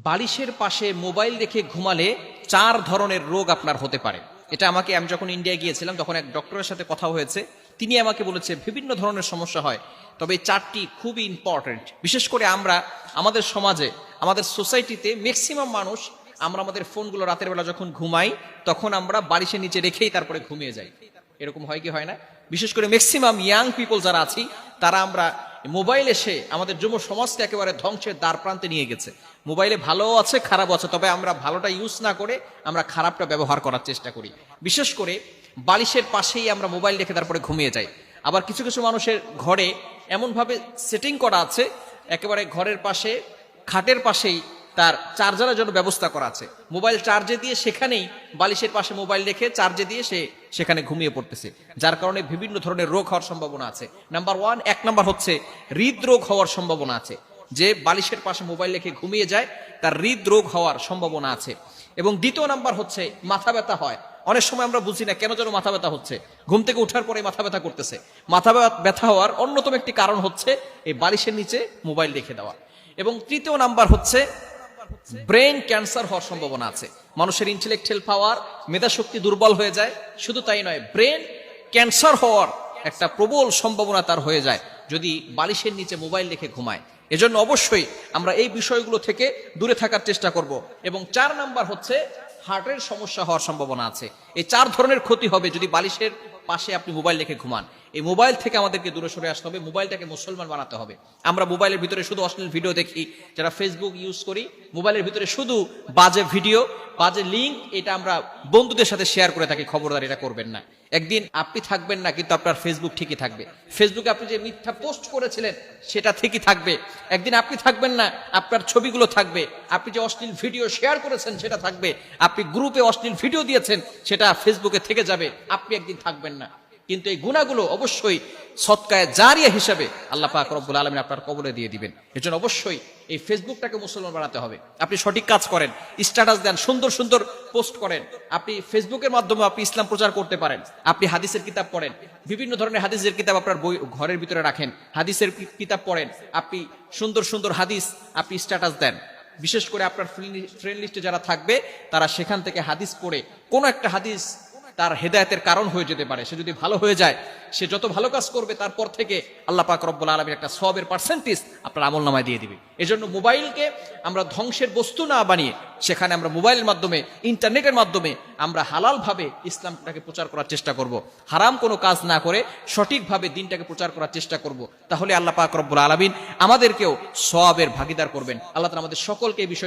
বালিশের পাশে মোবাইল রেখে ঘুমালে 4 ধরনের রোগ আপনার হতে পারে। এটা আমি যখন ইন্ডিয়া গিয়েছিলাম তখন এক ডক্টরের সাথে কথা হয়েছে, তিনি আমাকে বলেছে বিভিন্ন ধরনের সমস্যা হয়, তবে এই 4টি খুবই ইম্পর্টেন্ট। বিশেষ করে আমাদের সমাজে, আমাদের সোসাইটিতে ম্যাক্সিমাম মানুষ আমরা আমাদের ফোনগুলো রাতের বেলা যখন ঘুমাই তখন আমরা বালিশের নিচে রেখেই তারপরে ঘুমিয়ে যাই। এরকম হয় কি হয় না? বিশেষ করে ম্যাক্সিমাম ইয়াং পিপল যারা আছি তারা আমরা মোবাইল এসে আমাদের যুব সমাজকে একেবারে ধ্বংসের দ্বার প্রান্তে নিয়ে গেছে। মোবাইলে ভালো আছে, খারাপ আছে, তবে আমরা ভালোটা ইউজ না করে আমরা খারাপটা ব্যবহার করার চেষ্টা করি। বিশেষ করে বালিশের পাশেই আমরা মোবাইল রেখে তারপরে ঘুমিয়ে যাই। আবার কিছু কিছু মানুষের ঘরে এমনভাবে সেটিং করা আছে, একেবারে ঘরের পাশে খাটের পাশেই তার চার্জারের জন্য ব্যবস্থা করা আছে। মোবাইল চার্জে দিয়ে সেখানেই বালিশের পাশে মোবাইল রেখে চার্জে দিয়ে সে সেখানে ঘুমিয়ে পড়তেছে, যার কারণে বিভিন্ন ধরনের রোগ হওয়ার সম্ভাবনা আছে। এক নাম্বার হচ্ছে হৃদরোগ হওয়ার সম্ভাবনা আছে। যে বালিশের পাশে মোবাইল রেখে ঘুমিয়ে যায় তার হৃদরোগ হওয়ার সম্ভাবনা আছে। এবং দ্বিতীয় নাম্বার হচ্ছে মাথা ব্যথা হয়। অনেক সময় আমরা বুঝি না কেন যেন মাথা ব্যথা হচ্ছে, ঘুম থেকে ওঠার পরে মাথা ব্যথা করতেছে। মাথা ব্যথা হওয়ার অন্যতম একটি কারণ হচ্ছে এই বালিশের নিচে মোবাইল রেখে দেওয়া। এবং তৃতীয় নাম্বার হচ্ছে ব্রেন ক্যান্সার হওয়ার সম্ভাবনা আছে। মানুষের ইন্টেলেকচুয়াল পাওয়ার, মেধা শক্তি দুর্বল হয়ে যায়। শুধু তাই নয়, ব্রেন ক্যান্সার হওয়ার একটা প্রবল সম্ভাবনা তার হয়ে যায় যদি বালিশের নিচে মোবাইল রেখে ঘুমায়। এজন্য অবশ্যই আমরা এই বিষয়গুলো থেকে দূরে থাকার চেষ্টা করব। এবং 4 নাম্বার হচ্ছে হার্টের সমস্যা হওয়ার সম্ভাবনা আছে। এই 4 ধরনের ক্ষতি হবে যদি বালিশের পাশে আপনি মোবাইল রেখে ঘুমান। এই মোবাইল থেকে আমাদেরকে দূরে সরে আসতে হবে, মোবাইলটাকে মুসলমান বানাতে হবে। আমরা মোবাইলের ভিতরে শুধু অশ্লীল ভিডিও দেখি, যারা ফেসবুক ইউজ করি মোবাইলের ভিতরে শুধু বাজে ভিডিও, বাজে লিঙ্ক, এটা আমরা বন্ধুদের সাথে শেয়ার করে থাকি। খবরদার এটা করবেন না। একদিন আপনি থাকবেন না, কিন্তু আপনার ফেসবুক ঠিকই থাকবে। ফেসবুকে আপনি যে মিথ্যা পোস্ট করেছিলেন সেটা ঠিকই থাকবে। একদিন আপনি থাকবেন না, আপনার ছবিগুলো থাকবে। আপনি যে অশ্লীল ভিডিও শেয়ার করেছেন সেটা থাকবে। আপনি গ্রুপে অশ্লীল ভিডিও দিয়েছেন সেটা ফেসবুকে থেকে যাবে। আপনি একদিন থাকবেন না, কিন্তু এই গুনাহগুলো অবশ্যই সদকায়ে জারিয়া হিসাবে আল্লাহ পাক রব্বুল আলামিন আপনার কবলে দিয়ে দিবেন। এজন্য অবশ্যই এই ফেসবুকটাকে মুসলমান বানাতে হবে। আপনি সঠিক কাজ করেন, স্ট্যাটাস দেন, সুন্দর সুন্দর পোস্ট করেন। আপনি ফেসবুকের মাধ্যমে আপনি ইসলাম প্রচার করতে পারেন। আপনি হাদিসের কিতাব পড়েন, বিভিন্ন ধরনের হাদিসের কিতাব আপনার বই ঘরের ভিতরে রাখেন, হাদিসের কিতাব পড়েন। আপনি সুন্দর সুন্দর হাদিস আপনি স্ট্যাটাস দেন। বিশেষ করে আপনার ফ্রেন্ড লিস্টে যারা থাকবে তারা সেখান থেকে হাদিস পড়ে, কোন একটা হাদিস তার হেদায়েতের কারণ হয়ে যেতে পারে। সে যদি ভালো হয়ে যায়, সে যত ভালো কাজ করবে তারপর থেকে আল্লাহ পাক রব্বুল আলামিন একটা সওয়াবের পার্সেন্টেজ আপনার আমলনামায় দিয়ে দিবে। এজন্য মোবাইলকে আমরা ধ্বংসের বস্তু না বানিয়ে সেখানে আমরা মোবাইলের মাধ্যমে, ইন্টারনেটের মাধ্যমে আমরা হালালভাবে ইসলামটাকে প্রচার করার চেষ্টা করব। হারাম কোনো কাজ না করে সঠিকভাবে দিনটাকে প্রচার করার চেষ্টা করব। তাহলে আল্লাহ পাক রব্বুল আলামিন আমাদেরকেও সওয়াবের ভাগীদার করবেন। আল্লাহ তাআলা আমাদের সকলকে এই বিষয়ে